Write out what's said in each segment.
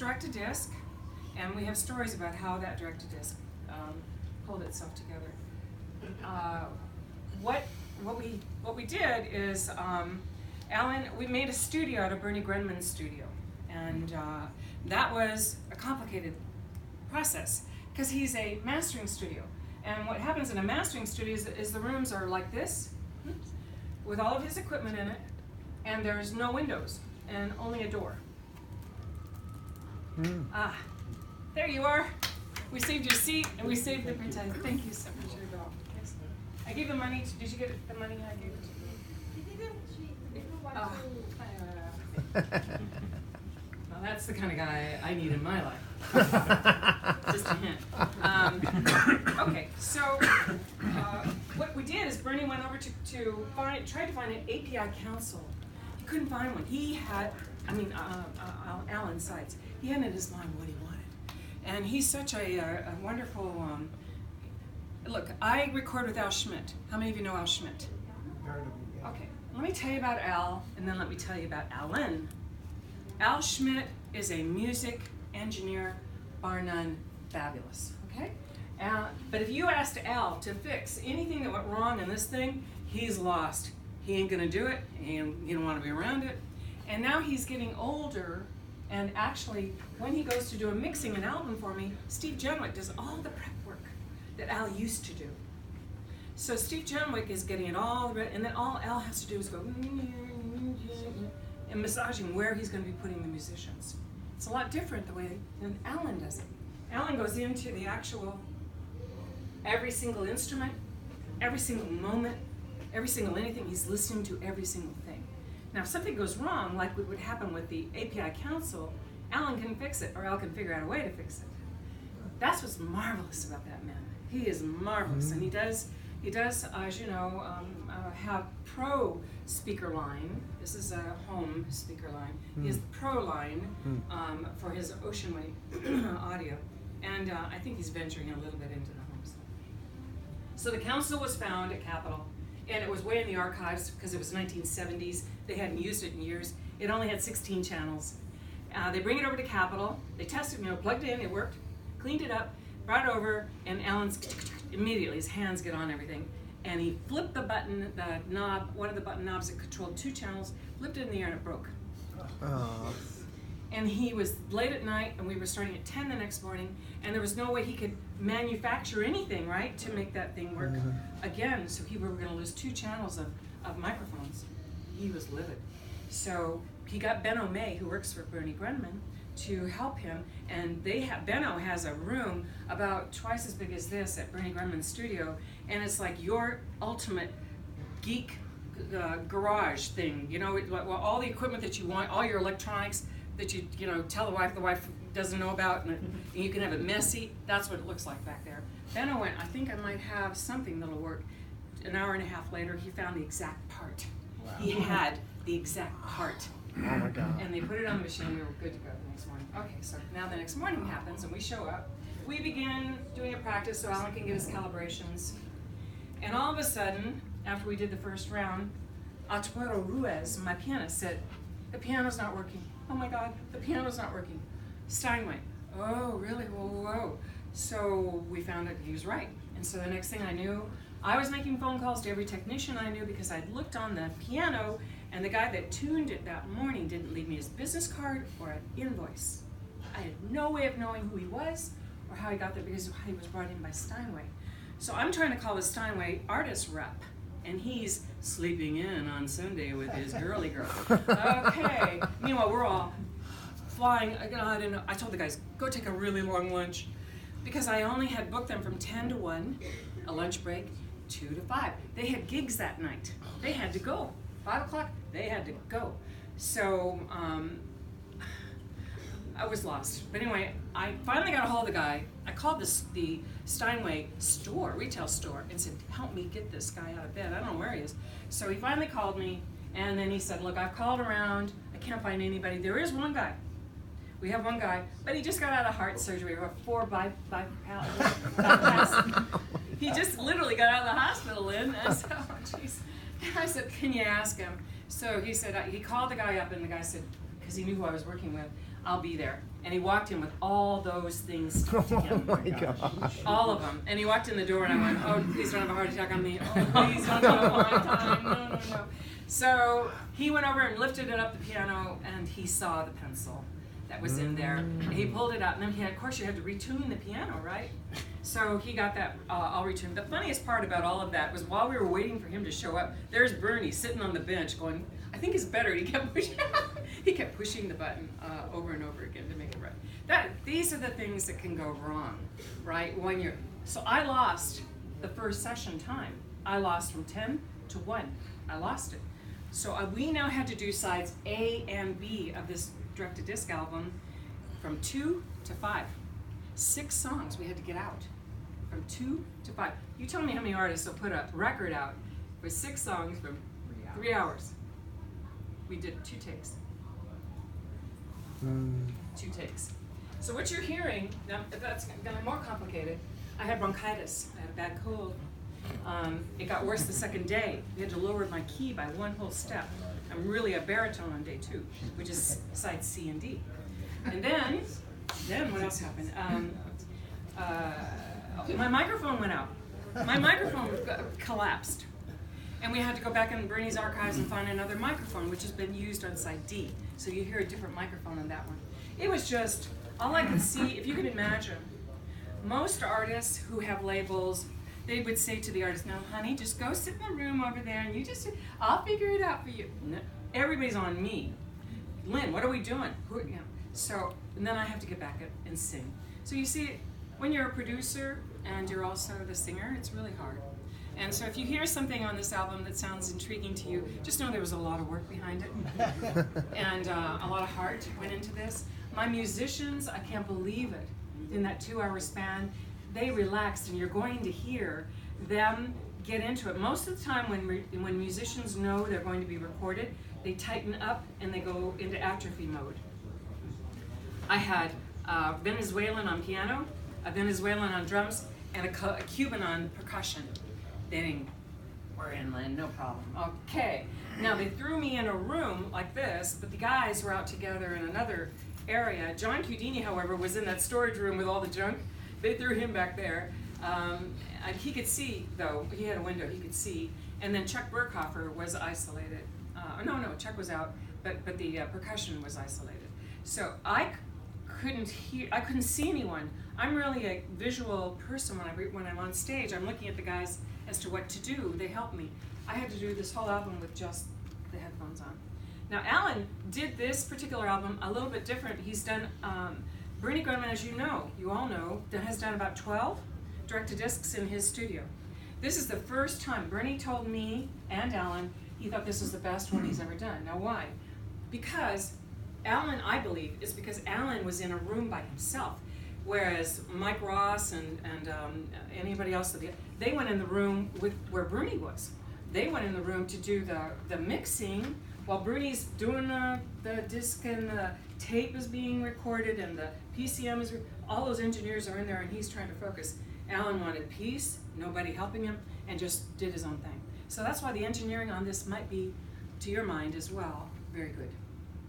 direct-to-disc, and we have stories about how that direct-to-disc pulled itself together. What we did is, Alan, we made a studio out of Bernie Grenman's studio, and that was a complicated process because he's a mastering studio. And what happens in a mastering studio is the rooms are like this, with all of his equipment in it, and there's no windows and only a door. Ah, there you are. We saved your seat and we saved the pretend. Thank you so much. Yes. I gave the money. Did you get the money I gave it to you? Well, that's the kind of guy I need in my life. Just a hint. Okay, so what we did is Bernie went over tried to find an API council. He couldn't find one. He had, Alan Sides. He had in his mind what he wanted. And he's such a wonderful, look, I record with Al Schmidt. How many of you know Al Schmidt? Okay, let me tell you about Al, and then let me tell you about Alan. Al Schmidt is a music engineer, bar none, fabulous, okay? But if you asked Al to fix anything that went wrong in this thing, he's lost. He ain't gonna do it, and he don't wanna be around it. And now he's getting older, and actually, when he goes to do a mixing an album for me, Steve Jenwick does all the prep work that Al used to do. So Steve Jenwick is getting it all, and then all Al has to do is go and massaging where he's going to be putting the musicians. It's a lot different the way than Alan does it. Alan goes into the actual, every single instrument, every single moment, every single anything, he's listening to every single thing. Now, if something goes wrong, like what would happen with the API Council, Alan can fix it, or Al can figure out a way to fix it. That's what's marvelous about that man. He is marvelous, and he does, as you know, have pro speaker line. This is a home speaker line. He has the pro line for his Ocean Wave audio, and I think he's venturing a little bit into the home stuff. So the council was found at Capitol. And it was way in the archives because it was 1970s. They hadn't used it in years. It only had 16 channels. They bring it over to Capitol. They tested, plugged it in, it worked, cleaned it up, brought it over, and Alan's immediately, his hands get on everything. And he flipped the button, the knob, one of the button knobs that controlled 2 channels, flipped it in the air and it broke. Oh. And he was late at night, and we were starting at 10 the next morning, and there was no way he could manufacture anything, right, to make that thing work again. So we were going to lose 2 channels of microphones. He was livid. So he got Benno May, who works for Bernie Grenman, to help him, and Benno has a room about twice as big as this at Bernie Grenman's studio, and it's like your ultimate geek garage thing, all the equipment that you want, all your electronics that you tell the wife doesn't know about, and you can have it messy. That's what it looks like back there. Benno went, I think I might have something that'll work. An hour and a half later, he found the exact part. Wow. He had the exact part. Oh my God. And they put it on the machine, we were good to go the next morning. Okay, so now the next morning happens, and we show up. We begin doing a practice so Alan can get his calibrations. And all of a sudden, after we did the first round, Arturo Ruiz, my pianist, said, the piano's not working. Oh my God, the piano's not working. Steinway, oh really, whoa. So we found that he was right. And so the next thing I knew, I was making phone calls to every technician I knew because I'd looked on the piano, and the guy that tuned it that morning didn't leave me his business card or an invoice. I had no way of knowing who he was or how he got there because he was brought in by Steinway. So I'm trying to call the Steinway artist rep, and he's sleeping in on Sunday with his girly girl. Okay. Meanwhile, we're all flying. I told the guys, go take a really long lunch, because I only had booked them from 10 to 1, a lunch break, 2 to 5. They had gigs that night. They had to go. 5 o'clock, they had to go. So I was lost. But anyway, I finally got a hold of the guy. I called the Steinway store, retail store, and said, help me get this guy out of bed. I don't know where he is. So he finally called me, and then he said, look, I've called around. I can't find anybody. There is one guy. We have one guy, but he just got out of heart surgery, or 4 bypass. He just literally got out of the hospital, Lynn. And so, geez. I said, can you ask him? So he said, he called the guy up, and the guy said, because he knew who I was working with, I'll be there. And he walked in with all those things to him. Oh my gosh. All of them. And he walked in the door and I went, oh, please don't have a heart attack on me. Oh, please don't have a hard time. No, no, no. So he went over and lifted it up the piano and he saw the pencil that was in there. And he pulled it out and then he had, of course you had to retune the piano, right? So he got that all retuned. The funniest part about all of that was while we were waiting for him to show up, there's Bernie sitting on the bench going, I think it's better. He kept pushing, he kept pushing the button over and over again to make it right. These are the things that can go wrong, right? So I lost the first session time. I lost from 10 to 1. I lost it. So we now had to do sides A and B of this direct-to-disc album from 2 to 5. 6 songs we had to get out from 2 to 5. You tell me how many artists will put a record out with 6 songs from 3 hours. We did 2 takes. 2 takes. So what you're hearing, now that's gonna be more complicated. I had bronchitis, I had a bad cold. It got worse the second day. We had to lower my key by 1 whole step. I'm really a baritone on day 2, which is sides C and D. And then what else happened? My microphone went out. My microphone collapsed. And we had to go back in Bernie's archives and find another microphone, which has been used on side D. So you hear a different microphone on that one. It was just, all I could see, if you can imagine, most artists who have labels, they would say to the artist, now honey, just go sit in the room over there and I'll figure it out for you. No, everybody's on me. Lyn, what are we doing? So, and then I have to get back and sing. So you see, when you're a producer and you're also the singer, it's really hard. And so if you hear something on this album that sounds intriguing to you, just know there was a lot of work behind it. And a lot of heart went into this. My musicians, I can't believe it, in that 2-hour span, they relaxed, and you're going to hear them get into it. Most of the time when musicians know they're going to be recorded, they tighten up and they go into atrophy mode. I had a Venezuelan on piano, a Venezuelan on drums, and a Cuban on percussion. We're in, Lyn, no problem. Okay, now they threw me in a room like this, but the guys were out together in another area. John Cudini, however, was in that storage room with all the junk. They threw him back there. And he could see, though, he had a window, he could see. And then Chuck Burkhofer was isolated. No, Chuck was out, but the percussion was isolated. So I couldn't see anyone. I'm really a visual person when I'm on stage. I'm looking at the guys as to what to do. They help me. I had to do this whole album with just the headphones on. Now Alan did this particular album a little bit different. He's done, Bernie Grundman, as you all know, has done about 12 direct-to-discs in his studio. This is the first time Bernie told me and Alan he thought this was the best one he's ever done. Now why? Because Alan, I believe, is because Alan was in a room by himself, whereas Mike Ross and anybody else, they went in the room where Bernie was. They went in the room to do the mixing while Bernie's doing the disc and the tape is being recorded and the PCM is, all those engineers are in there and he's trying to focus. Alan wanted peace, nobody helping him, and just did his own thing. So that's why the engineering on this might be, to your mind as well, very good,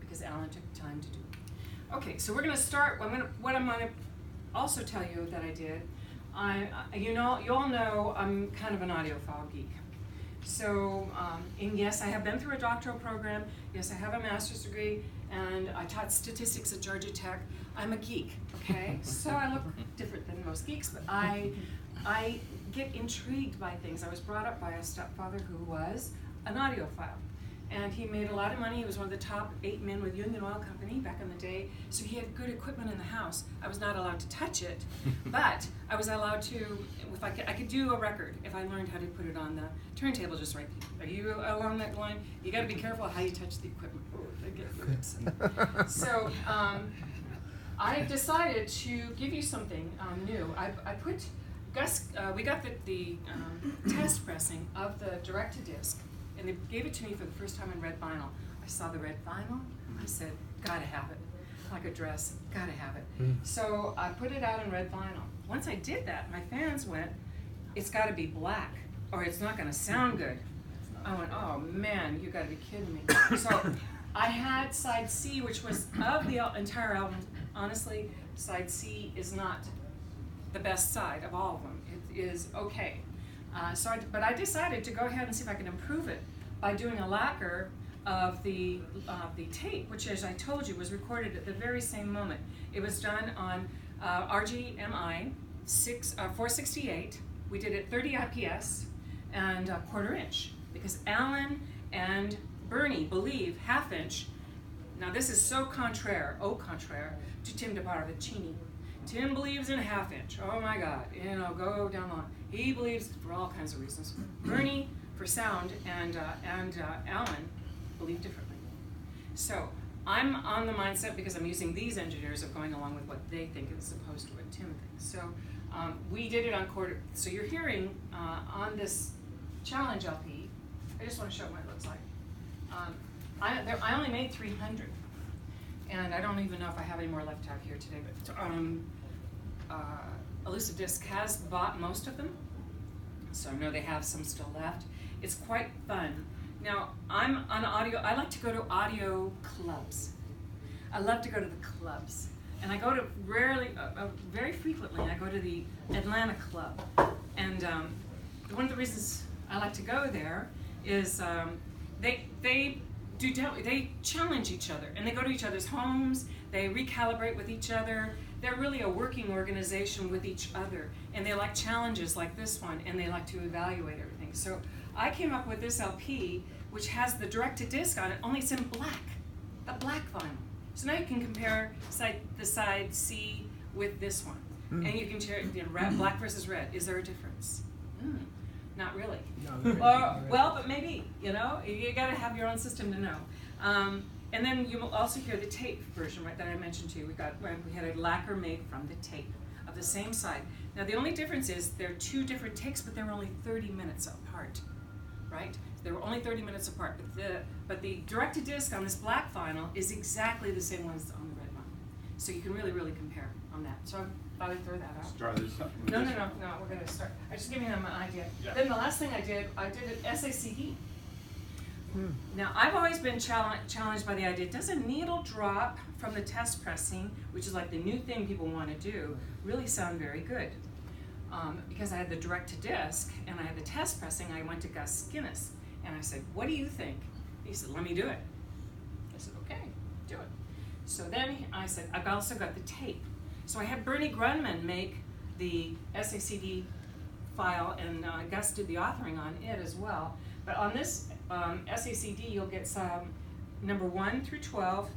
because Alan took time to do it. Okay, so we're going to start. What I'm going to also tell you that I did, you all know I'm kind of an audiophile geek. So, and yes, I have been through a doctoral program. Yes, I have a master's degree, and I taught statistics at Georgia Tech. I'm a geek, okay? So I look different than most geeks, but I get intrigued by things. I was brought up by a stepfather who was an audiophile. And he made a lot of money. He was one of the top 8 men with Union Oil Company back in the day. So he had good equipment in the house. I was not allowed to touch it, but I was allowed to, I could do a record if I learned how to put it on the turntable just right. Are you along that line? You gotta be careful how you touch the equipment. Oh, I get really upset. So I decided to give you something new. We got the test pressing of the direct-to-disc. And they gave it to me for the first time in red vinyl. I saw the red vinyl, I said, gotta have it. Like a dress, gotta have it. So I put it out in red vinyl. Once I did that, my fans went, it's gotta be black, or it's not gonna sound good. I went, oh man, you gotta be kidding me. So I had side C, which was of the entire album, honestly, side C is not the best side of all of them. It is okay. But I decided to go ahead and see if I can improve it by doing a lacquer of the tape, which, as I told you, was recorded at the very same moment. It was done on RGMI 468. We did it 30 IPS and a 1/4 inch, because Alan and Bernie believe 1/2 inch. Now this is so contraire, au contraire, to Tim DeParvicini. Tim believes in 1/2 inch. Oh my God, you know, go down the line. He believes for all kinds of reasons. Bernie for sound and Alan believe differently. So I'm on the mindset, because I'm using these engineers, of going along with what they think as opposed to what Tim thinks. So we did it on 1/4. So you're hearing on this challenge LP. I just want to show what it looks like. I only made 300, and I don't even know if I have any more left out here today. But Elusive Disc has bought most of them, so I know they have some still left. It's quite fun. Now, I'm on audio. I like to go to audio clubs. I love to go to the clubs, and I go to very frequently. I go to the Atlanta Club, and one of the reasons I like to go there is they challenge each other, and they go to each other's homes. They recalibrate with each other. They're really a working organization with each other, and they like challenges like this one, and they like to evaluate everything. So I came up with this LP, which has the direct-to-disc on it, only it's in black, the black vinyl. So now you can compare the side C with this one, and you can compare black versus red. Is there a difference? Not really. No, well, but maybe, you know, you got to have your own system to know. And then you will also hear the tape version, right, that I mentioned to you. We had a lacquer made from the tape of the same side. Now the only difference is they're 2 different takes, but they were only 30 minutes apart, right? They were only 30 minutes apart, but the direct-to-disc on this black vinyl is exactly the same one as on the red vinyl. So you can really, really compare on that. So I would throw that out. Start this up. No, we're going to start. I'm just giving them an idea. Yeah. Then the last thing I did an SACD. Now, I've always been challenged by the idea, does a needle drop from the test pressing, which is like the new thing people want to do, really sound very good? Because I had the direct-to-disc and I had the test pressing, I went to Gus Guinness and I said, what do you think? He said, let me do it. I said, okay, do it. So then I said, I've also got the tape. So I had Bernie Grunman make the SACD file, and Gus did the authoring on it as well. But on this SACD, you'll get some number 1 through 12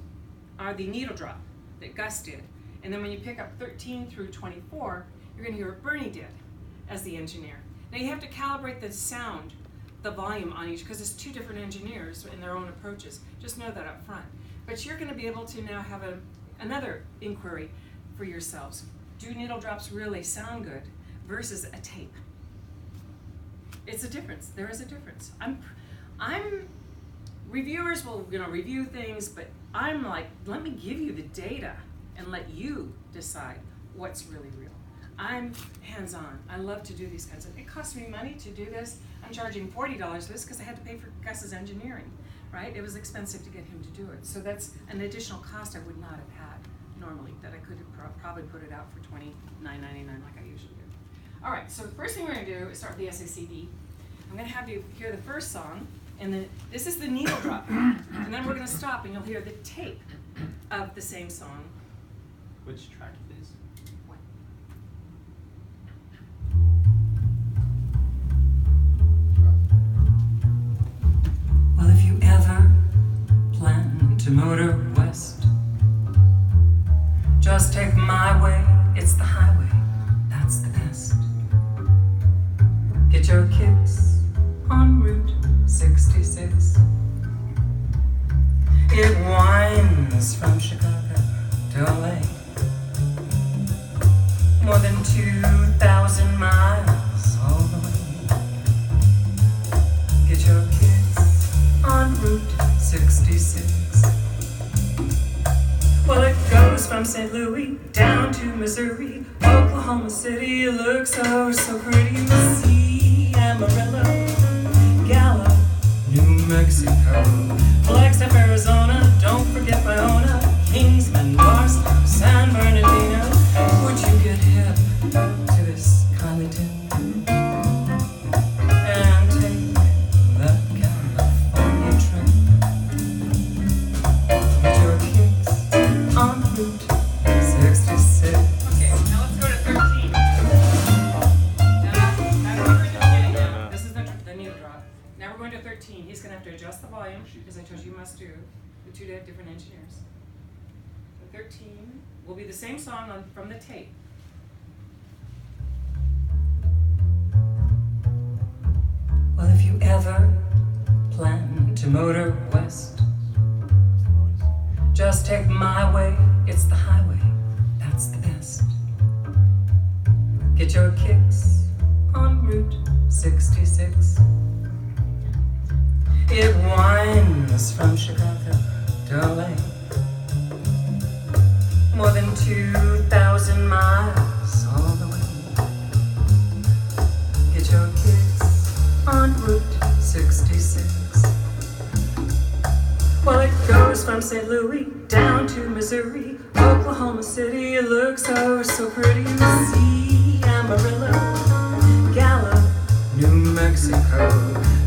are the needle drop that Gus did. And then when you pick up 13 through 24, you're going to hear what Bernie did as the engineer. Now you have to calibrate the sound, the volume on each, because it's 2 different engineers in their own approaches. Just know that up front. But you're going to be able to now have another inquiry for yourselves. Do needle drops really sound good versus a tape? It's a difference. There is a difference. Reviewers will, review things, but I'm like, let me give you the data and let you decide what's really real. I'm hands-on. I love to do these kinds of. It costs me money to do this. I'm charging $40 for this because I had to pay for Gus's engineering, right? It was expensive to get him to do it. So that's an additional cost I would not have had normally, that I could have probably put it out for $29.99 like I usually do. All right, so the first thing we're going to do is start with the SACD. I'm going to have you hear the first song, and then this is the needle drop. And then we're going to stop, and you'll hear the tape of the same song. Which track it is? Well, if you ever plan to motor west, just take my way, it's the highway, that's the best. Get your kicks on Route 66. It winds from Chicago to LA, more than 2,000 miles all the way. Get your kicks on Route 66. Well, it goes from St. Louis down to Missouri, Oklahoma City. It looks so pretty. Messi, Amarillo, Gallup, New Mexico, Flagstaff, Arizona. Don't forget Iona, Kingsman, Barstow, San Bernardino. Would you get hip to this kindly tune and take that California trip? Get your kicks on Route 66. Okay, now let's go to 13. This is the needle drop. Now we're going to 13. He's going to have to adjust the volume, as I told you must do, with two different engineers. The 13 will be the same song from the tape. Well, if you ever plan to motor west, just take my way, it's the highway, that's the best. Get your kicks on Route 66. It winds from Chicago to LA, more than 2,000 miles all the way. Get your kicks on Route 66. Well, it goes from St. Louis down to Missouri, Oklahoma City. It looks oh so pretty. You see Amarillo, Gallup, New Mexico,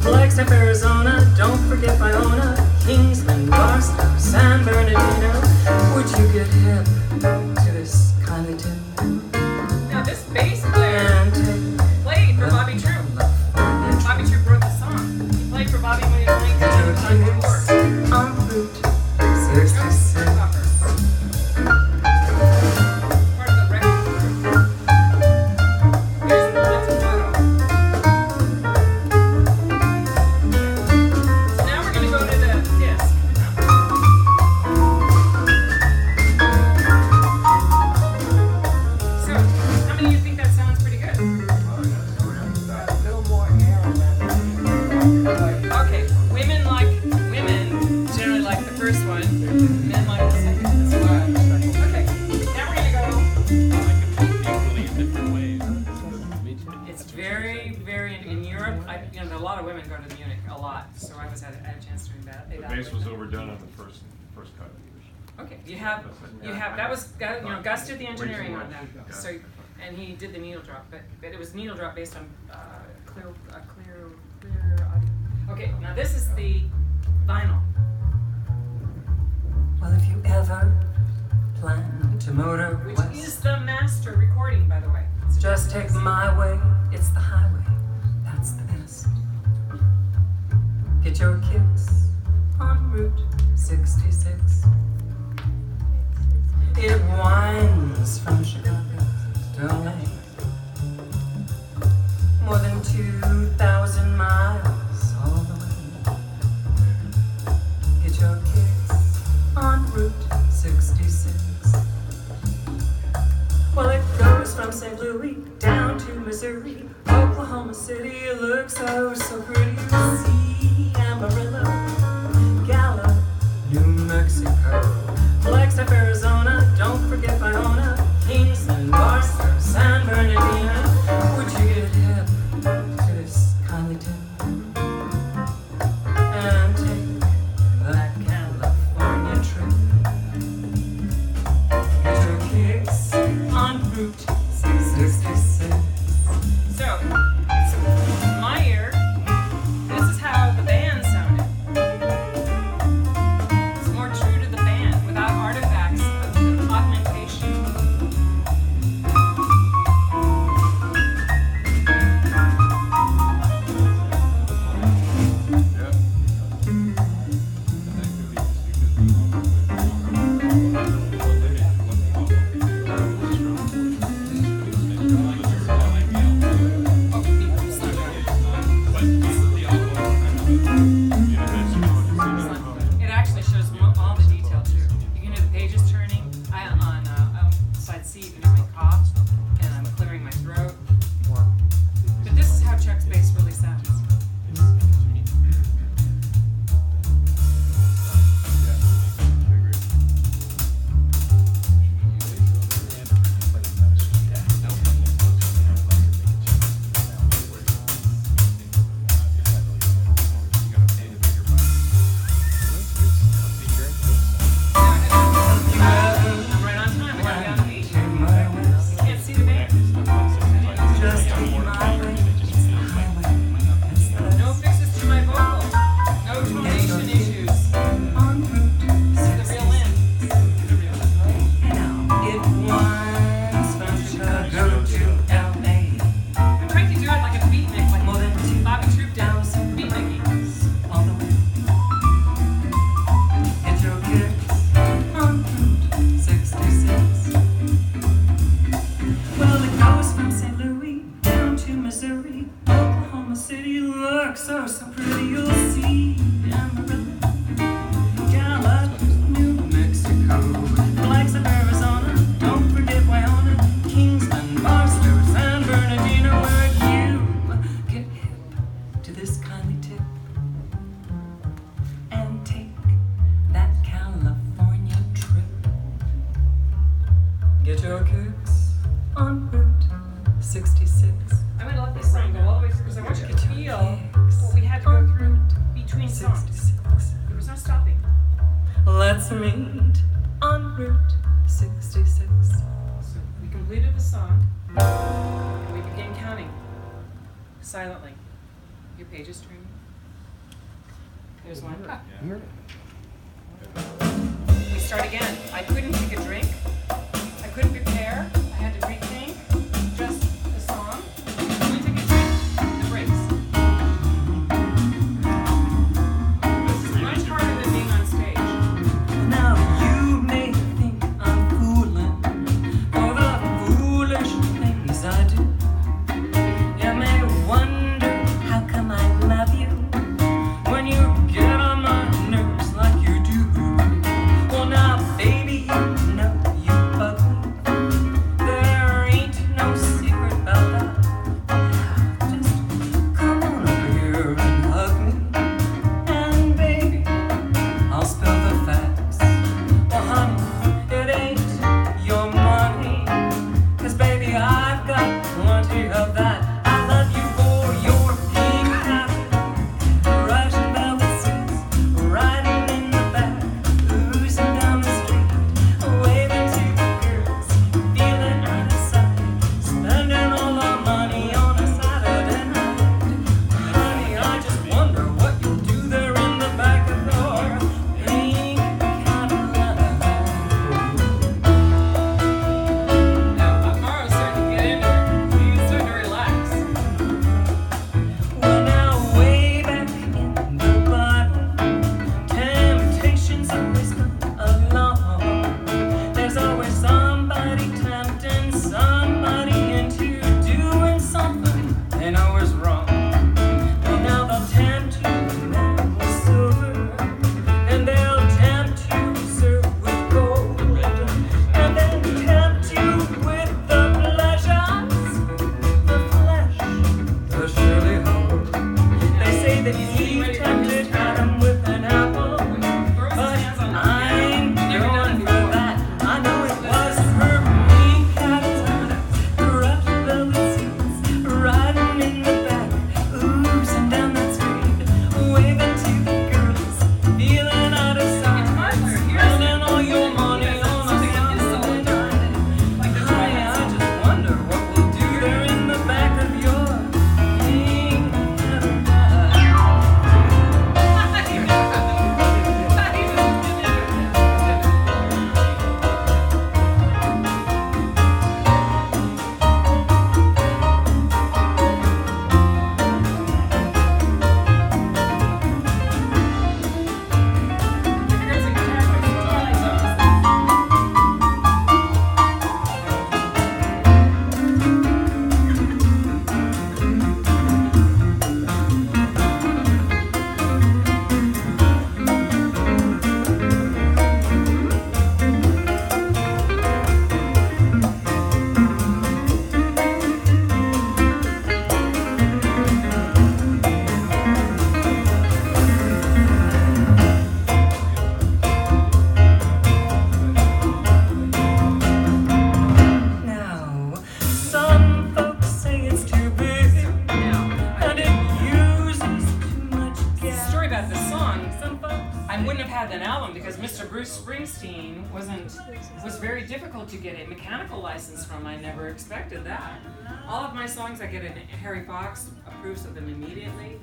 Flagstaff, Arizona. Don't forget Iona, Kingsman, Barstow, San Bernardino. Would you get hip to this kindly tune? Now this bass player played for Bobby Troop. Bobby Troop wrote the song. He played for Bobby when he was 19 on tour. On Route 66. Part of the record group. Here's the next photo. So now we're going to go to the disc. So, how many of you think that sounds pretty good? A little more air on that. Okay, women generally like the first one, men like the second. That's why. Okay, now we're gonna go. Equally in different ways. It's very in Europe. A lot of women go to Munich a lot, so I had a chance to The bass was overdone on the first cut. Okay, you have that was Gus did the engineering on that, so and he did the needle drop, but it was needle drop based on clear audio. Okay, now this is the vinyl. Well, if you ever plan to motor which west, is the master recording, by the way. Just take my way, it's the highway, that's the best. Get your kicks on Route 66. It winds from Chicago to LA, more than 2,000 miles all the way. Get your kicks on Route 66. Well, it goes from St. Louis down to Missouri, Oklahoma City. It looks oh so pretty. You see Amarillo, Gallup, New Mexico, Flagstaff, Arizona. Don't forget Iona, Kingsman, Barstow, San Bernardino. Would you get hip to this kindly tune and take that California trip? Get your kicks on Route 66. So, my ear, this is how the band sounded. It's more true to the band, without artifacts of augmentation. on Route 66. I'm gonna let this song go all the way through because I want you to feel what we had to go through between songs. 66. There was no stopping. Let's meet on Route 66. So we completed the song and we began counting silently. Your page is turning. There's one. We start again. I couldn't take a drink. I couldn't prepare. I had to rethink just the song. When we take a drink, the breaks. This is much harder than being on stage. Now you may think I'm fooling for the foolish things I do. You may wonder how come I love you when you get on my nerves like you do. Well now baby you know you bug me. There ain't no secret about that. Just come on over here and hug me. And baby I'll spill the facts. Well honey, it ain't your money, 'cause baby I've got plenty of that. I love you for your pink habit, Russian velvet seats, riding in the back, oozing down the street, waving to the girls, feeling out of sight, spending all our money on a Saturday night. Honey, I just wonder what you do there in the back of your pink Cadillac. Now, Maro's starting to get into it. He's starting to relax. Well now way back in the Bible, temptations always come along. There's always somebody tempting somebody into doing something they know is wrong. Well now they'll tempt you now with silver, and they'll tempt you, sir, with gold, and then tempt you with the pleasures the flesh does surely hold. They say that Eve tempted Adam with an apple, but I ain't going for that. I know it was her pink Cadillac, Russian velvet seats, riding in the back, oozing down that street, waving to the girls, feeling out of sight, spending all your money on a Saturday night. Honey, I just wonder what we'll do there in the back of your pink Cadillac. Now, some folks say it's too big, and it uses too much The gas. story about this song, Some folks I wouldn't have had an album because Mr. Bruce Springsteen was very difficult to get a mechanical license from. I never expected that. All of my songs I get in Harry Fox approves of them immediately,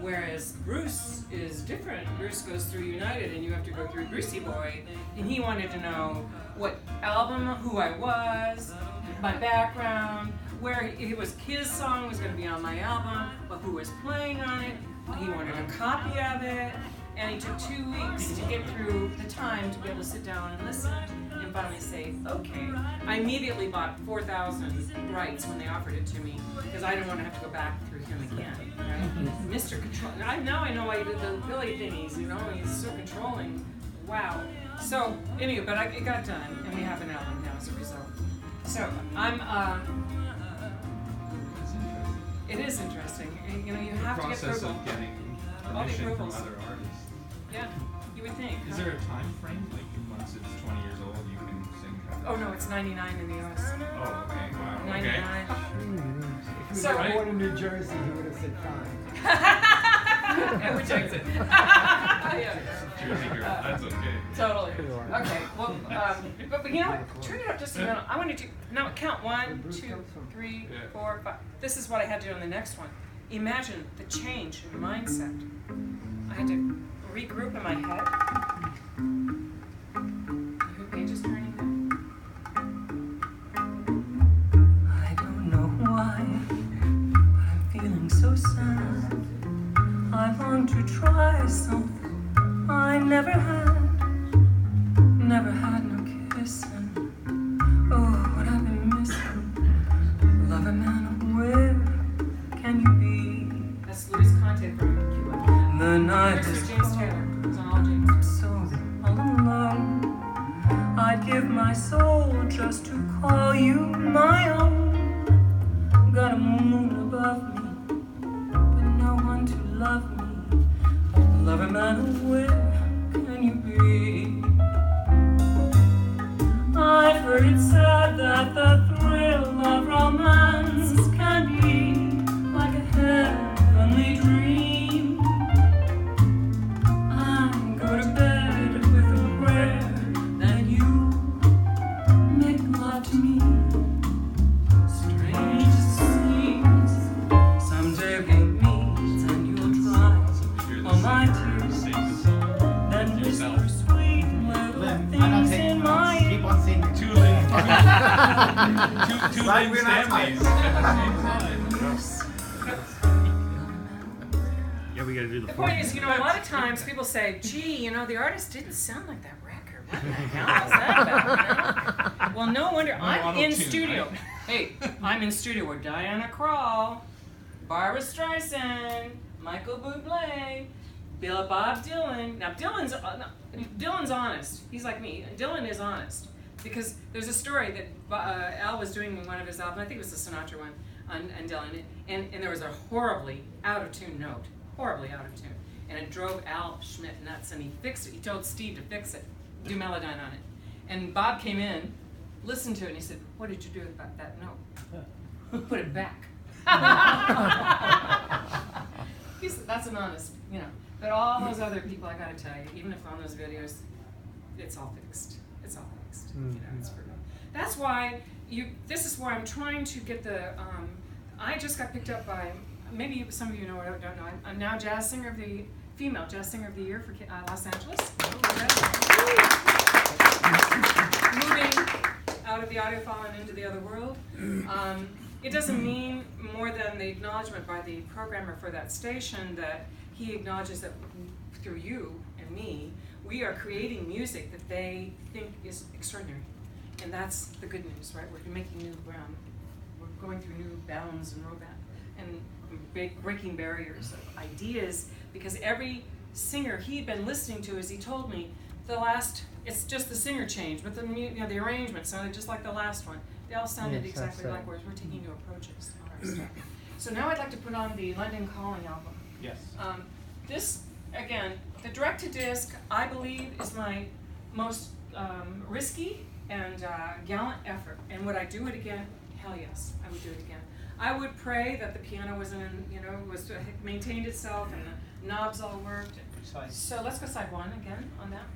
whereas Bruce is different. Bruce goes through United and you have to go through Brucey Boy, and he wanted to know what album, who I was, my background, where it was his song was going to be on my album, but who was playing on it. He wanted a copy of it. And it took 2 weeks to get through the time to be able to sit down and listen and finally say, okay. I immediately bought 4,000 rights when they offered it to me because I didn't want to have to go back through him again, right? Mr. Control. Now I know why he did the Billy thingies, you know, he's so controlling. Wow. So, anyway, but it got done and we have an album now as a result. So, it is interesting. You know, you have to get Process approval. of getting All the permission from approvals. other artists. Yeah, you would think. Is there a time frame? Like once it's 20 years old, you can sing Oh no, it's 99 in the US. Oh, okay, wow, okay. 99. If he So- was born in New Jersey, he would have said fine. Which exit? Yeah. Jersey girl, that's okay. Totally. Okay. Well, but you know what? Turn it up just a minute. I want to do now. Count 1, 2, 3, 4, 5. This is what I had to do on the next one. Imagine the change in mindset. I had to regroup in my head. Your page is turning. I don't know why, but I'm feeling so sad. I want to try something I never had no kissing. Oh, what I've been missing. Lover man, where can you be? That's Luis Conte from Cuba. The night Here's is James Taylor. It's on all James. so all alone. I'd give my soul just to call you my own. Got a moon above me, but no one to love me. Lover man, where can you be? I've heard it said that the thrill of romance can be like a heavenly dream. I go to bed with a prayer that you make love to me. Strange as it seems, someday we'll meet and you'll dry all my tears. Then whisper sweet little Lyn, I'm not things taking in notes. my Keep on singing. Two Like Lyn we're not Stanleys tired. at the same time. Yeah, we gotta do The point is, you know, a lot of times people say, gee, you know, the artist didn't sound like that record. What the hell is that about? You know? Well, no wonder. I'm in auto-tune, studio. right? Hey, I'm in studio with Diana Krall, Barbara Streisand, Michael Bublé, Bob Dylan. Now, Dylan's honest. He's like me. Dylan is honest. Because there's a story that Al was doing one of his albums, I think it was the Sinatra one, on Dylan, and there was a horribly out-of-tune note. Horribly out of tune. And it drove Al Schmidt nuts, and he fixed it. He told Steve to fix it, do Melodyne on it. And Bob came in, listened to it, and he said, what did you do about that note? Put it back. He said, that's an honest, you know. But all those other people, I gotta tell you, even if on those videos, it's all fixed. It's all fixed. You know, it's for real. That's why this is where I'm trying to get the, I just got picked up by, maybe some of you know or don't know, I'm now female jazz singer of the year for Los Angeles. Moving out of the audiophile and into the other world. It doesn't mean more than the acknowledgement by the programmer for that station that he acknowledges that through you and me, we are creating music that they think is extraordinary. And that's the good news, right? We're making new ground. We're going through new bounds and breaking barriers of ideas, because every singer he'd been listening to, as he told me, it's just the singer change, but the arrangement sounded just like the last one. They all sounded Yes, exactly that's like whereas we're taking new approaches on our stuff. So now I'd like to put on the London Calling album. Yes. This, again, the direct-to-disc, I believe, is my most risky and gallant effort. And would I do it again? Hell yes, I would do it again. I would pray that the piano maintained itself and the knobs all worked. So let's go side one again on that.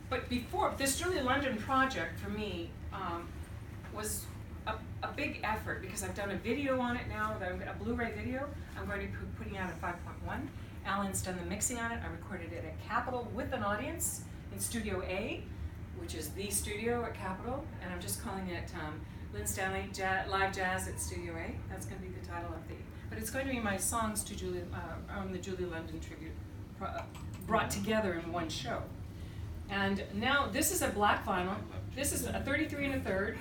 But before, this Julie London project for me was a big effort, because I've done a video on it now, a Blu-ray video. I'm going to be putting out a 5.1. Alan's done the mixing on it. I recorded it at Capitol with an audience in Studio A, which is the studio at Capitol, and I'm just calling it Lyn Stanley Live Jazz at Studio A. That's going to be the title of but it's going to be my songs to the Julie London tribute brought together in one show. And now this is a black vinyl. This is a 33 1/3.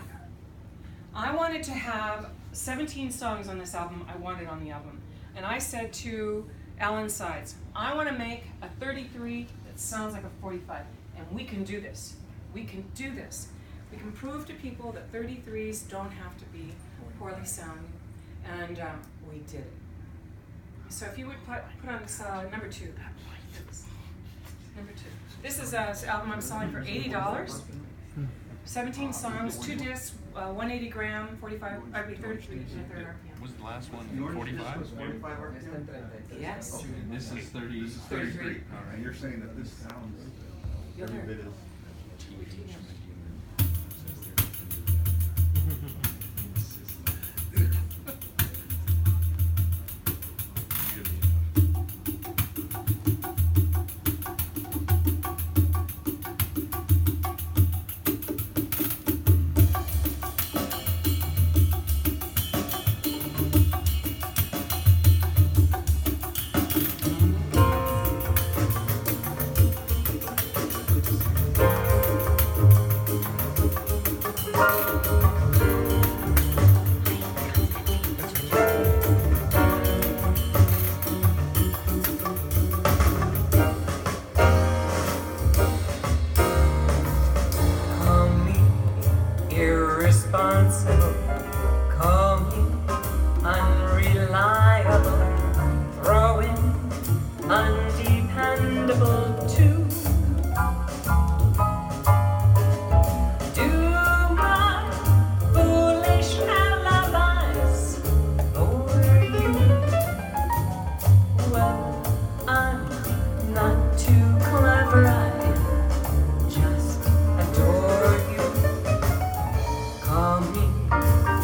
I wanted to have 17 songs on this album. I wanted on the album. And I said to Alan Sides, I want to make a 33 that sounds like a 45. And we can do this. We can do this. We can prove to people that 33s don't have to be poorly sounding. And we did it. So if you would put on this number 2. Number 2. This is an album I'm selling for $80. 17 songs, 2 discs, 180 gram, 45, I mean 33 and a third RPM. Was the last one 45? 45 RPM? Yes. And this is 30, 33. All And right. you're saying that this sounds You'll every hear bit it. as. Call me irresponsible, call me unreliable, throw in undependable too. Do my foolish alibis over you? Well, I'm not too clever, I just adore you. Call me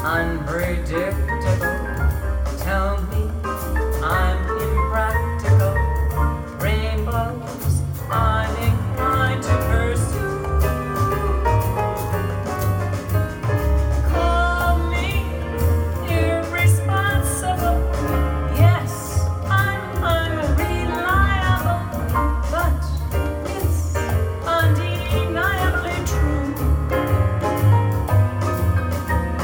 unpredictable. Tell me I'm impractical. Rainbows I'm inclined to pursue. Call me irresponsible. Yes, I'm unreliable, but it's undeniably true.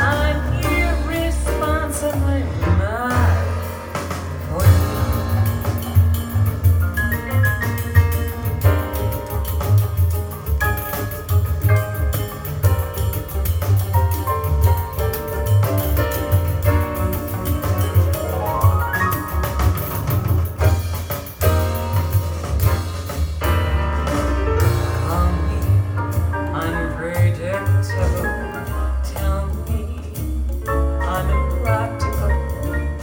I'm irresponsibly mad for you. Call me unpredictable. Tell me I'm impractical.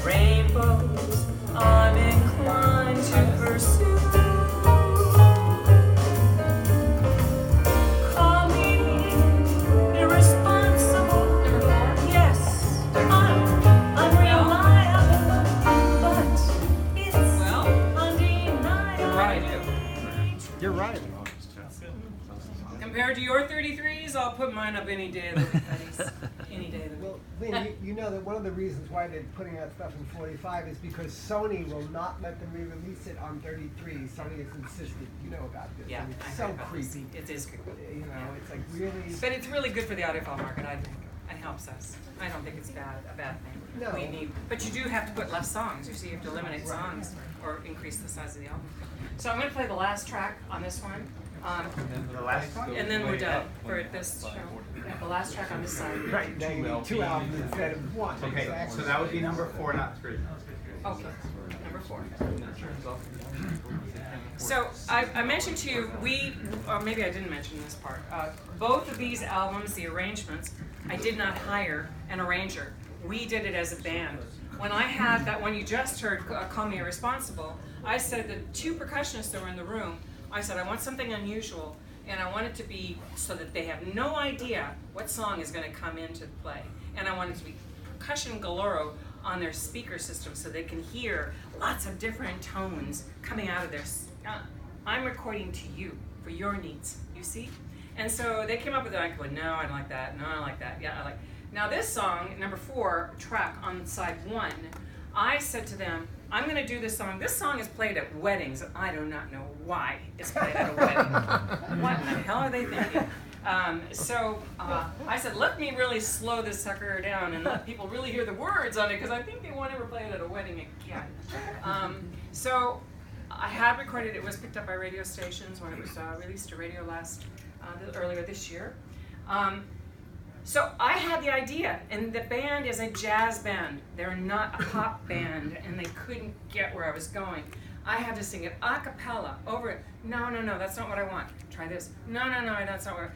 Rainbows I'm inclined to pursue. Call me irresponsible. Yes, I'm unreliable, but it's Well, undeniable. You're right. compared to your 33s, I'll put mine up any day of the week, buddies. Any day of the week. Well, Lynn, you know that one of the reasons why they're putting out stuff in 45 is because Sony will not let them re-release it on 33. Sony has insisted. You know about this. Yeah, And I it's heard so about this. creepy. It is creepy. You know, it's like really. But it's really good for the audiophile market, I think. It helps us. I don't think it's a bad thing. No. We need, but you do have to put less songs. You see, you have to eliminate songs or increase the size of the album. So I'm going to play the last track on this one. The last one? And then we're done for this show. Yeah, the last track on this side. Right, now you need 2 albums instead of 1. Okay, Exactly. so that would be number 4, not 3. Okay, number 4. So I mentioned to you, or maybe I didn't mention this part. Both of these albums, the arrangements, I did not hire an arranger. We did it as a band. When I had that one you just heard, Call Me Irresponsible, I said the 2 percussionists that were in the room, I said I want something unusual, and I want it to be so that they have no idea what song is going to come into play. And I want it to be percussion galore on their speaker system so they can hear lots of different tones coming out of their. I'm recording to you for your needs, you see? And so they came up with it. I go, no, I don't like that. No, I don't like that. Yeah, I like. Now this song, number 4 track on side 1, I said to them, I'm going to do this song. This song is played at weddings. I do not know why it's played at a wedding. What in the hell are they thinking? So I said, let me really slow this sucker down and let people really hear the words on it, because I think they won't ever play it at a wedding again. So I had recorded, it was picked up by radio stations when it was released to radio earlier this year. So I had the idea, and the band is a jazz band. They're not a pop band, and they couldn't get where I was going. I had to sing it a cappella over it. No, that's not what I want. Try this. No, that's not what.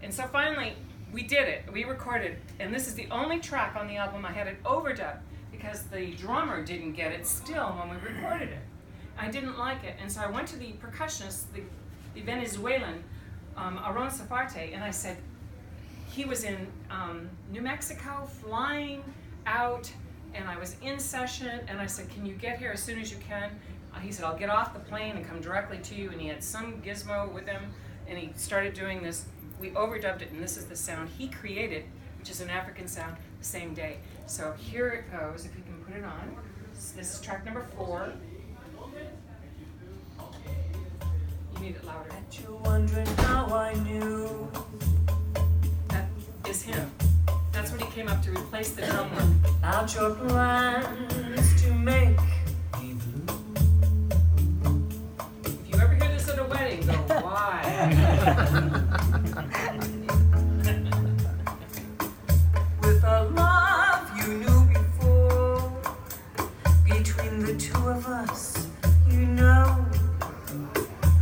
And so finally, we did it. We recorded, and this is the only track on the album I had it overdubbed because the drummer didn't get it still when we recorded it. I didn't like it, and so I went to the percussionist, the Venezuelan, Aron Safarte, and I said, he was in New Mexico, flying out, and I was in session, and I said, can you get here as soon as you can? He said, I'll get off the plane and come directly to you, and he had some gizmo with him, and he started doing this. We overdubbed it, and this is the sound he created, which is an African sound, the same day. So here it goes, if you can put it on. This is track number 4. You need it louder. Bet you're wondering how I knew. That is him. That's when he came up to replace the drum work. About your plans to make me blue. If you ever hear this at a wedding, go, why? With a love you knew before, between the two of us, you know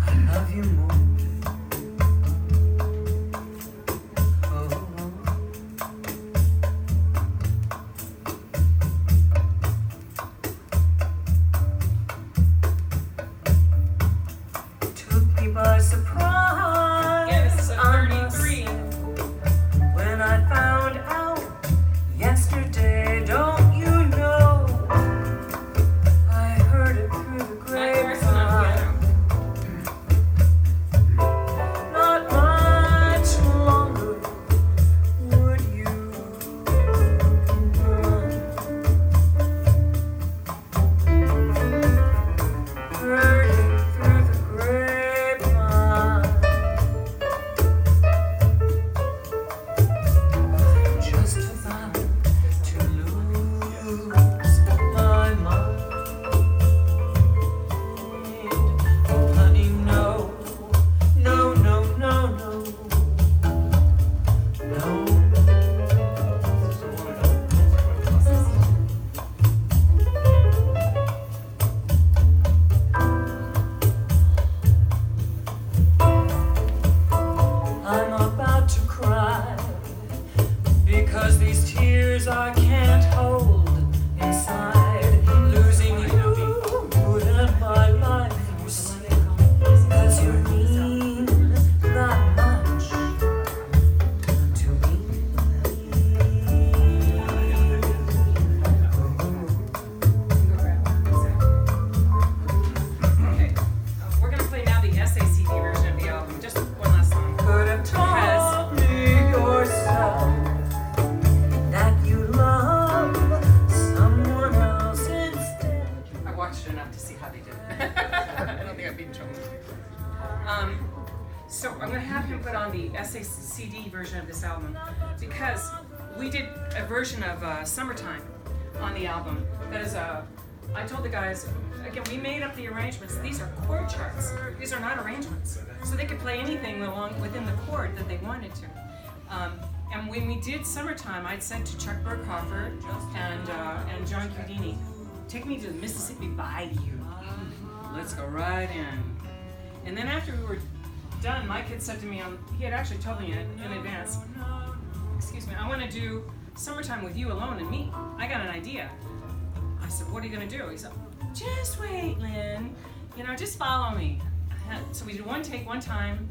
I love you more. Took me by surprise. Yeah, this is a I must 33. say, when I found out yesterday, don't you know? I heard it through the My chorus is on grapevine. piano. Not much longer would you heard it through the grapevine. Just about to lose my mind. Oh, honey, no. I'm about to cry because these tears I can't hold inside. Losing you and my life, you see, 'cause you mean that much to me. Okay. We're going to play now the SACD version of the album. Just one last song. Could have told me yourself that you love someone else instead. I watched it enough to see how they did it. I don't think I'd be in trouble. So I'm going to have him put on the SACD version of this album because we did a version of Summertime on the album. That is I told the guys, again, we made up the arrangements. These are chord charts. These are not arrangements. So they could play anything along within the chord that they wanted to. And when we did Summertime, I'd said to Chuck Burkhofer and John Cudini, take me to the Mississippi Bayou. Let's go right in. And then after we were done, Mike had said to me, he had actually told me in advance, excuse me, I want to do Summertime with you alone and me. I got an idea. I said, what are you going to do? He said, just wait, Lyn. Just follow me. So we did one take, one time,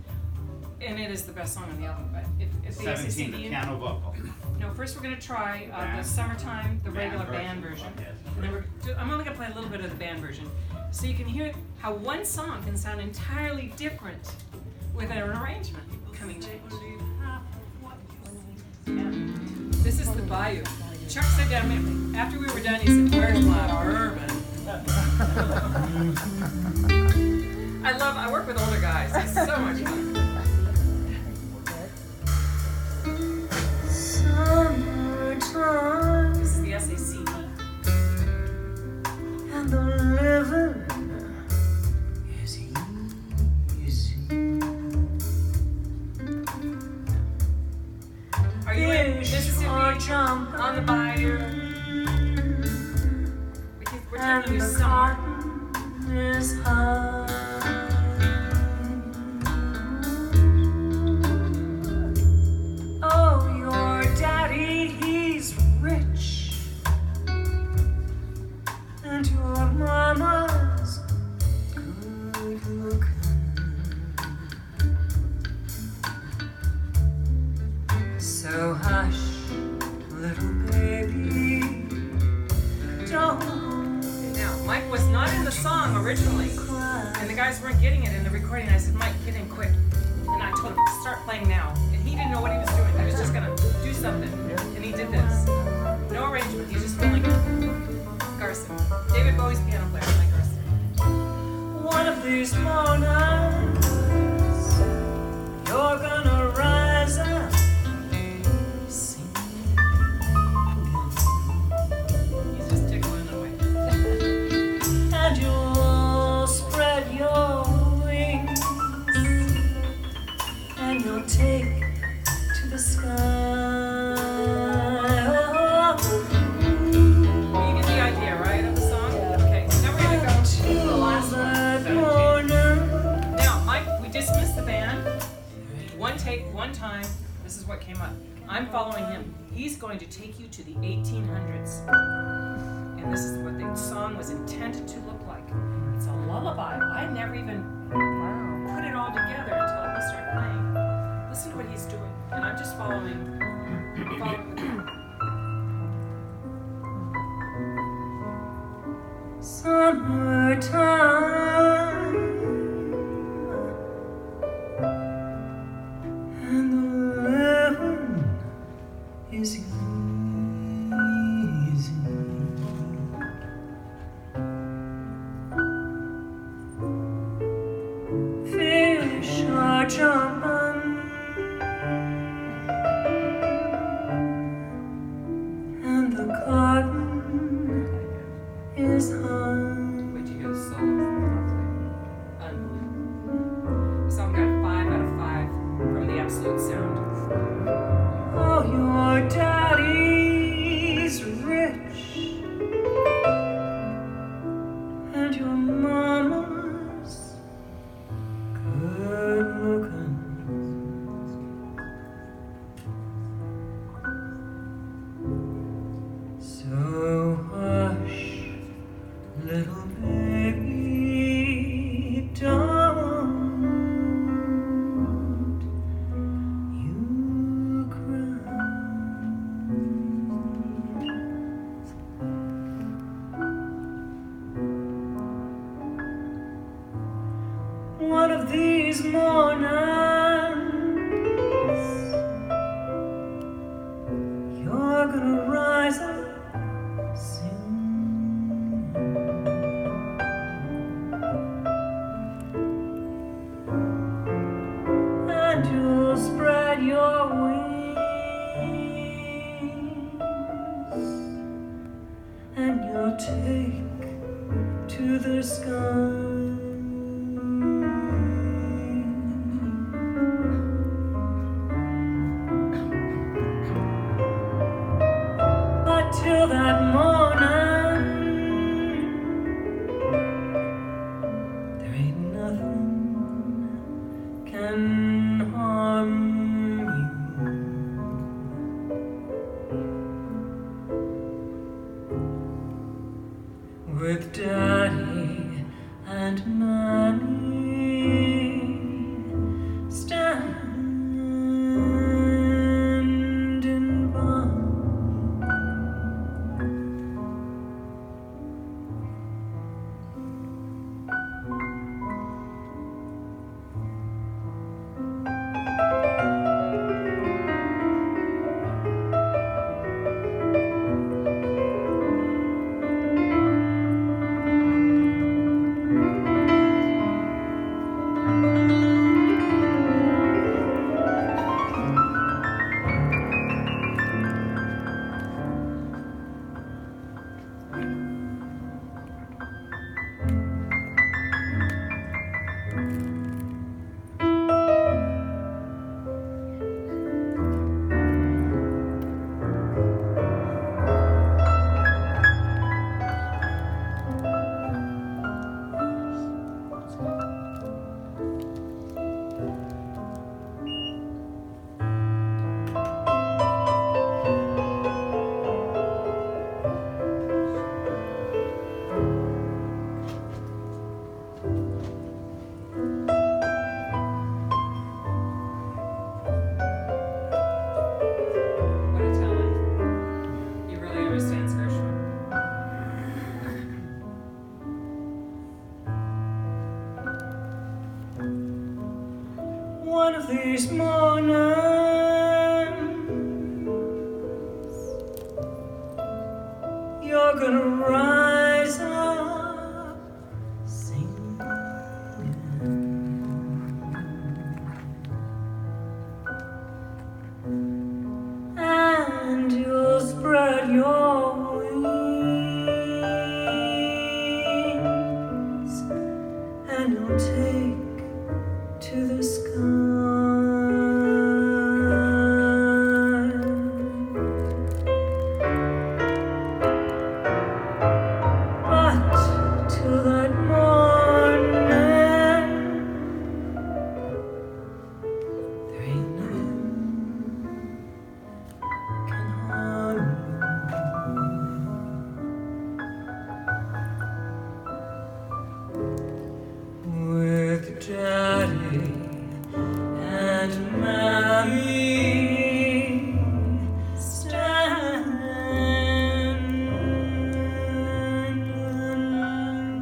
and it is the best song on the album. But if the 17, the SACD piano vocal. no, first we're going to try the Band. Summertime, the Band regular version. band version. Yes. And then I'm only going to play a little bit of the band version. So you can hear how one song can sound entirely different with an arrangement coming change. And this is the Bayou. Chuck said to me, after we were done, he said, where's my bourbon? I work with older guys. It's so much fun. Summertime This is the SACD. and the living is easy. Are you in Fish Mississippi are jumping on the bayou? We're taking you and the somewhere. cotton is high. Oh, your daddy, he's rich, and your mama's good looking. So hush, little baby, don't Now, Mike was not in the song originally, cry. and the guys weren't getting it in the recording. I said, Mike, get in quick. And I told him, start playing now. And he didn't know what he was doing. He was just gonna do something. And he did this. No arrangement, he's just feeling it. Garson. David Bowie's piano player, Mike Garson. One of these mornings, you're gonna rise up singing. He's just tickling away. And you'll spread your wings, and you'll take to the sky. You get the idea, right, of the song? Okay, now we're gonna go to the last one. Now, Mike, we dismissed the band. One take, one time. This is what came up. I'm following him. He's going to take you to the 1800s. And this is what the song was intended to look like. It's a lullaby. I never even put it all together until he started playing. Listen to what he's doing. And I'm just following the band. Summertime, and the living is easy. Fish are jumping, and the cotton is hung. Wait till you hear the solo. Unbelievable. The song got 5 out of 5 from the Absolute Sound. Oh, your daddy's rich, and your mama's good looking. So hush, little baby, don't you cry. One of these mornings, you're gonna rise up singing. And you'll spread your wings, and you'll take to the sky. But till that morning, there ain't nothing can harm you. With daddy and mommy standing by. these mornings, you're gonna rise up singing, and you'll spread your wings, and you'll take to the sky. But till that morning, there ain't nothing can harm you. With Daddy and Mommy standing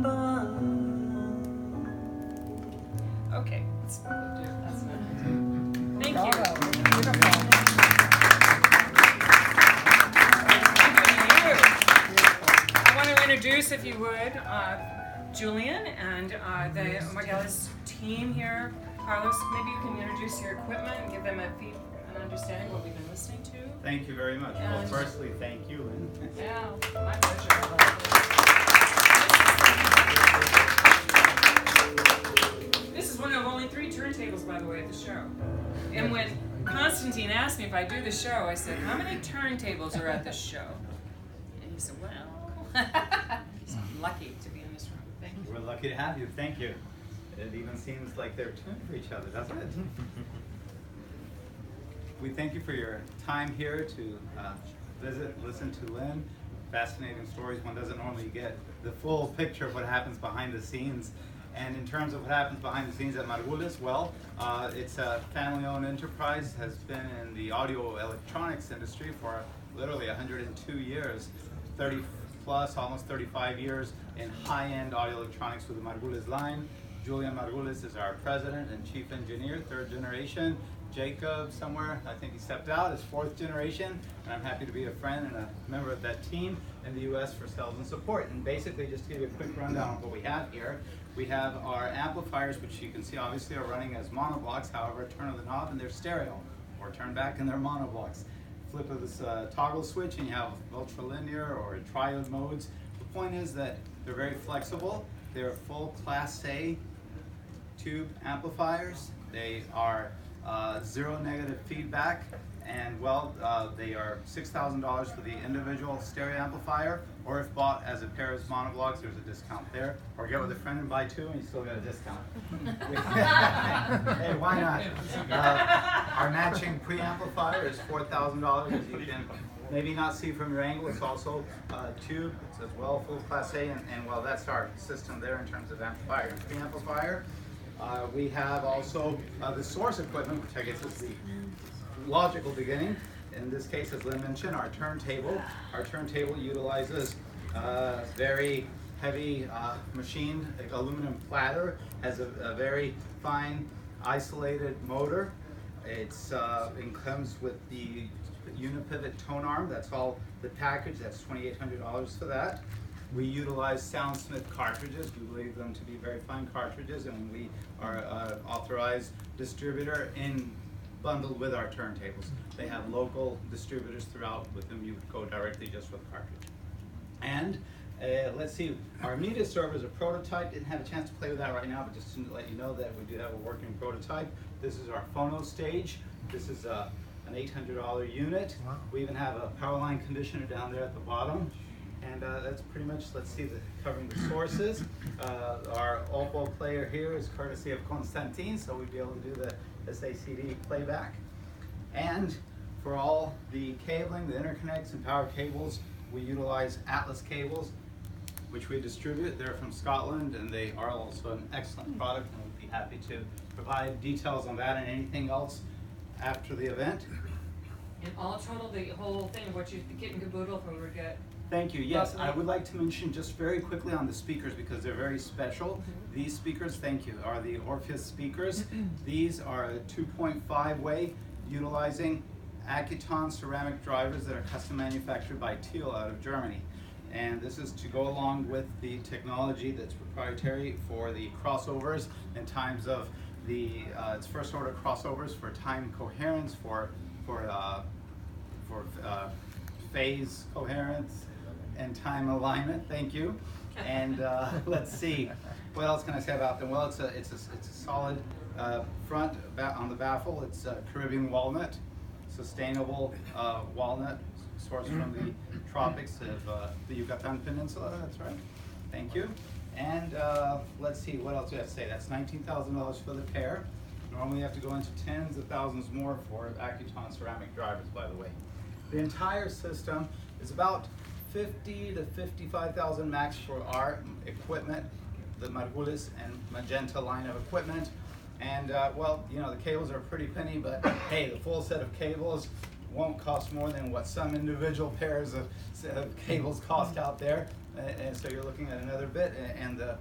by. Okay, that's enough. Thank you. Bravo. Beautiful. I want to introduce, if you would, Julian and the Margelis team here. Carlos, maybe you can introduce your equipment and give them an understanding of what we've been listening to. Thank you very much. Well, And- firstly, thank you, Lynn. Yeah, my pleasure. This is one of only 3 turntables, by the way, at the show. And when Constantine asked me if I do the show, I said, "How many turntables are at the show?" And he said, "Well," he's lucky to be in this room. Thank you. We're lucky to have you. Thank you. It even seems like they're tuned for each other, doesn't it? We thank you for your time here to visit, listen to Lynn. Fascinating stories. One doesn't normally get the full picture of what happens behind the scenes. And in terms of what happens behind the scenes at Margulis, well, it's a family-owned enterprise, has been in the audio electronics industry for literally 102 years, 30 plus, almost 35 years in high-end audio electronics with the Margulis line. Julian Margulis is our president and chief engineer, 3rd generation. Jacob, somewhere, I think he stepped out, is 4th generation, and I'm happy to be a friend and a member of that team in the US for sales and support. And basically, just to give you a quick rundown of what we have here, we have our amplifiers, which you can see obviously are running as monoblocks. However, turn of the knob and they're stereo, or turn back and they're monoblocks. Flip of this toggle switch and you have ultralinear or triode modes. The point is that they're very flexible. They're full Class A tube amplifiers. They are 0 negative feedback, and well, they are $6,000 for the individual stereo amplifier, or if bought as a pair of monoblocks, there's a discount there. Or get with a friend and buy 2 and you still get a discount. Hey, why not? Our matching preamplifier is $4,000, as you can maybe not see from your angle. It's also tube. It's as well full Class A, and well, that's our system there in terms of amplifier and preamplifier. We have also the source equipment, which I guess is the logical beginning. In this case, as Lynn mentioned, our turntable. Our turntable utilizes very heavy machined aluminum platter, has a very fine isolated motor. It comes with the unipivot tone arm. That's all the package. That's $2,800 for that. We utilize Soundsmith cartridges. We believe them to be very fine cartridges, and we are an authorized distributor bundled with our turntables. They have local distributors throughout with whom you go directly just with cartridge. And let's see, our media server is a prototype. Didn't have a chance to play with that right now, but just to let you know that we do have a working prototype. This is our phono stage. This is an $800 unit. Wow. We even have a power line conditioner down there at the bottom. And that's pretty much, let's see, covering the sources. Our Oppo player here is courtesy of Constantine, so we'd be able to do the SACD playback. And for all the cabling, the interconnects and power cables, we utilize Atlas cables, which we distribute. They're from Scotland, and they are also an excellent product, and we'd be happy to provide details on that and anything else after the event. And all total, the whole thing, what you, the kit and caboodle, if we were to get Thank you. Yes, I would like to mention just very quickly on the speakers because they're very special. These speakers, thank you, are the Orpheus speakers. These are a 2.5 way utilizing Accuton ceramic drivers that are custom manufactured by Teal out of Germany. And this is to go along with the technology that's proprietary for the crossovers in times of the it's first order crossovers for time coherence, for phase coherence and time alignment. Thank you. And let's see, what else can I say about them? Well, it's a solid front on the baffle. It's Caribbean walnut, sustainable walnut sourced from the tropics of the Yucatan Peninsula. That's right. Thank you. And let's see, what else do we have to say? That's $19,000 for the pair. Normally you have to go into tens of thousands more for Accuton ceramic drivers, by the way. The entire system is about 50 to 55,000 max for our equipment, the Margulis and Magenta line of equipment. And well, you know, the cables are a pretty penny, but hey, the full set of cables won't cost more than what some individual pairs of cables cost out there. And so you're looking at another bit and the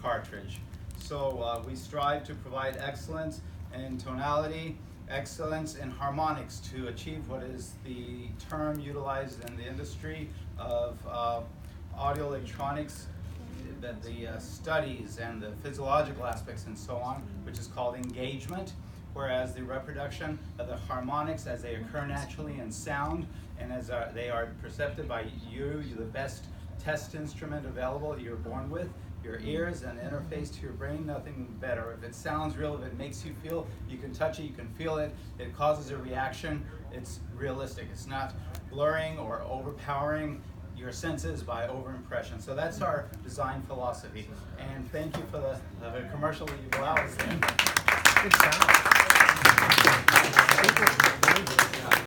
cartridge. So we strive to provide excellence in tonality, excellence in harmonics to achieve what is the term utilized in the industry of audio electronics, the studies and the physiological aspects and so on, which is called engagement, whereas the reproduction of the harmonics as they occur naturally in sound and as they are perceived by you, the best test instrument available you're born with, your ears and interface to your brain, nothing better. If it sounds real, if it makes you feel, you can touch it, you can feel it, it causes a reaction, it's realistic. It's not blurring or overpowering your senses by overimpression. So that's our design philosophy. And thank you for the commercial that you've allowed us in. Good sound.